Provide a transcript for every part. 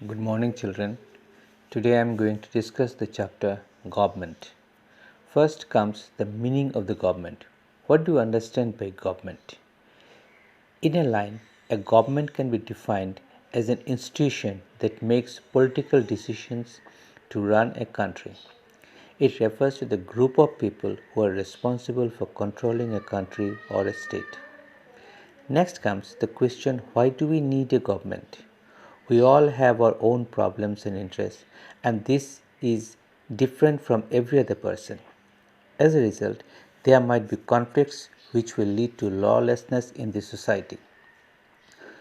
Good morning, children. Today I am going to discuss the chapter Government. First comes the meaning of the government. What do you understand by government? In a line, a government can be defined as an institution that makes political decisions to run a country. It refers to the group of people who are responsible for controlling a country or a state. Next comes the question, why do we need a government? We all have our own problems and interests, and this is different from every other person. As a result, there might be conflicts which will lead to lawlessness in the society.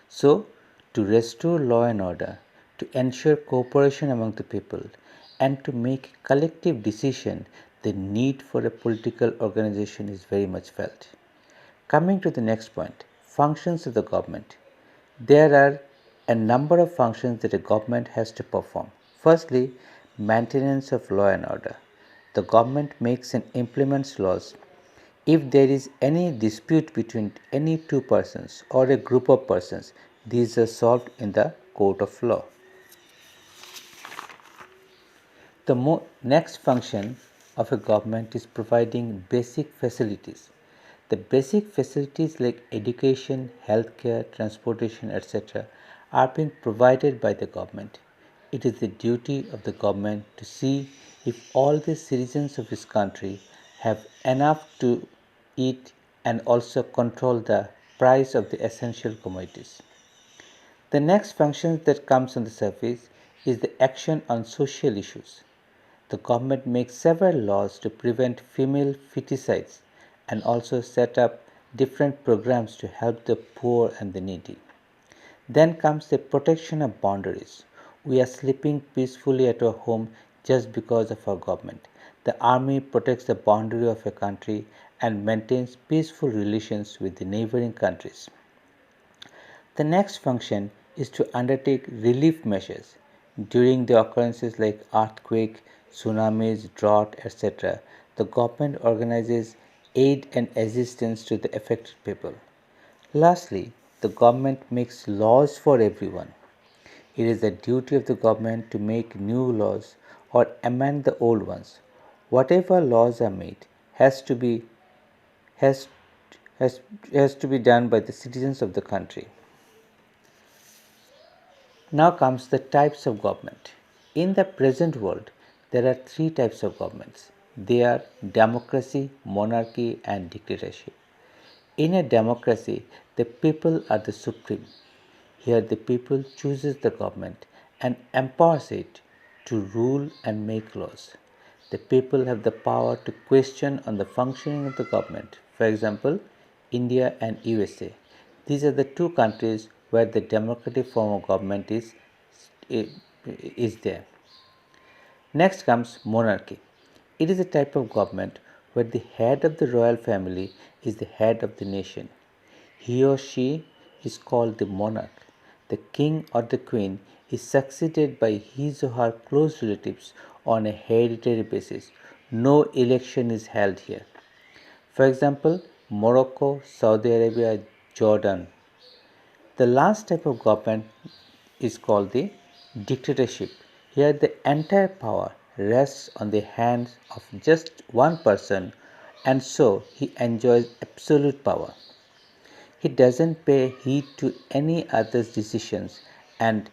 So, to restore law and order, to ensure cooperation among the people, and to make collective decision, the need for a political organization is very much felt. Coming to the next point, functions of the government. There are a number of functions that a government has to perform. Firstly, maintenance of law and order. The government makes and implements laws. If there is any dispute between any two persons or a group of persons, these are solved in the court of law. The next function of a government is providing basic facilities. The basic facilities like education, healthcare, transportation, etc., are being provided by the government. It is the duty of the government to see if all the citizens of his country have enough to eat and also control the price of the essential commodities. The next function that comes on the surface is the action on social issues. The government makes several laws to prevent female feticides and also set up different programs to help the poor and the needy. Then comes the protection of boundaries. We are sleeping peacefully at our home just because of our government. The army protects the boundary of a country and maintains peaceful relations with the neighboring countries. The next function is to undertake relief measures during the occurrences like earthquake, tsunamis, drought, etc. The government organizes aid and assistance to the affected people. Lastly, the government makes laws for everyone. It is the duty of the government to make new laws or amend the old ones. Whatever laws are made has, has, has to be done by the citizens of the country. Now comes the types of government. In the present world, there are three types of governments. They are democracy, monarchy, and dictatorship. In a democracy, the people are the supreme. Here, the people chooses the government and empowers it to rule and make laws. The people have the power to question on the functioning of the government. For example, India and USA. These are the two countries where the democratic form of government is there. Next comes monarchy. It is a type of government where the head of the royal family is the head of the nation. He or she is called the monarch. The king or the queen is succeeded by his or her close relatives on a hereditary basis. No election is held here. For example, Morocco, Saudi Arabia, Jordan. The last type of government is called the dictatorship. Here, the entire power rests on the hands of just one person, and so he enjoys absolute power. He doesn't pay heed to any other's decisions and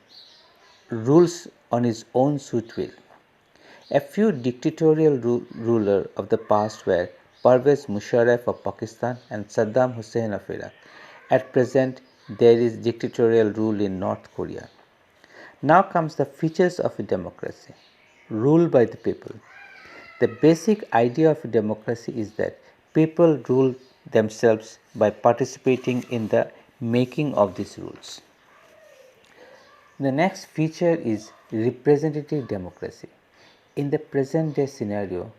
rules on his own sweet will. A few dictatorial rulers of the past were Pervez Musharraf of Pakistan and Saddam Hussein of Iraq. At present, there is dictatorial rule in North Korea. Now comes the features of a democracy. Rule by the people. The basic idea of a democracy is that people rule themselves by participating in the making of these rules. The next feature is representative democracy. In the present day scenario,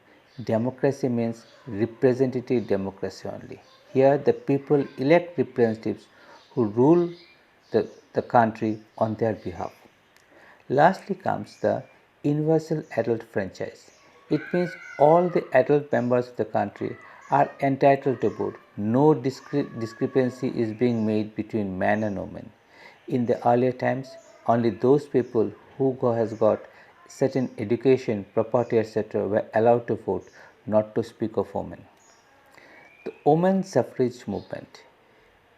democracy means representative democracy only. Here, the people elect representatives who rule the country on their behalf. Lastly comes the universal adult franchise. It means all the adult members of the country are entitled to vote. No discrepancy is being made between man and woman. In the earlier times, only those people has got certain education, property, etc., were allowed to vote, not to speak of women. The women's suffrage movement.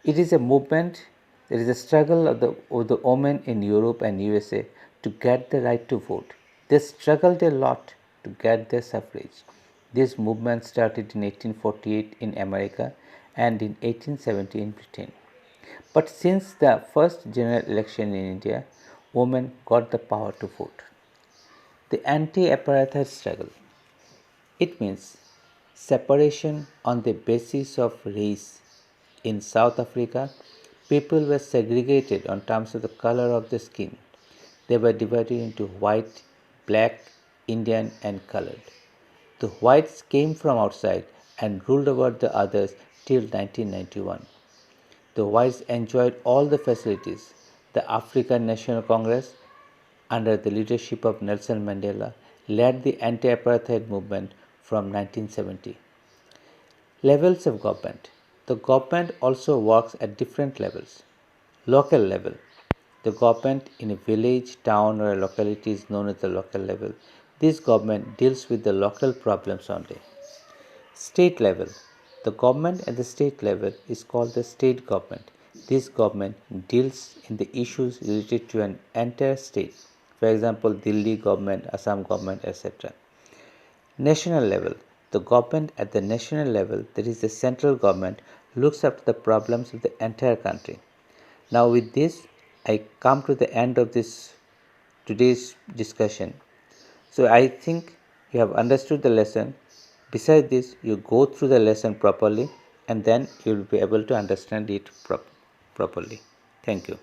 It is a movement, there is a struggle of the women in Europe and USA to get the right to vote. They struggled a lot to get their suffrage. This movement started in 1848 in America and in 1870 in Britain. But since the first general election in India, women got the power to vote. The anti-apartheid struggle. It means separation on the basis of race. In South Africa, people were segregated on terms of the color of their skin. They were divided into white, black, Indian, and colored. The whites came from outside and ruled over the others till 1991. The whites enjoyed all the facilities. The African National Congress, under the leadership of Nelson Mandela, led the anti-apartheid movement from 1970. Levels of government. The government also works at different levels. Local level. The government in a village, town, or a locality is known as the local level. This government deals with the local problems only. State level. The government at the state level is called the state government. This government deals in the issues related to an entire state. For example, Delhi government, Assam government, etc. National level. The government at the national level, that is the central government, looks after the problems of the entire country. Now with this, I come to the end of this today's discussion. So I think you have understood the lesson. Besides this, you go through the lesson properly and then you will be able to understand it properly. Thank you.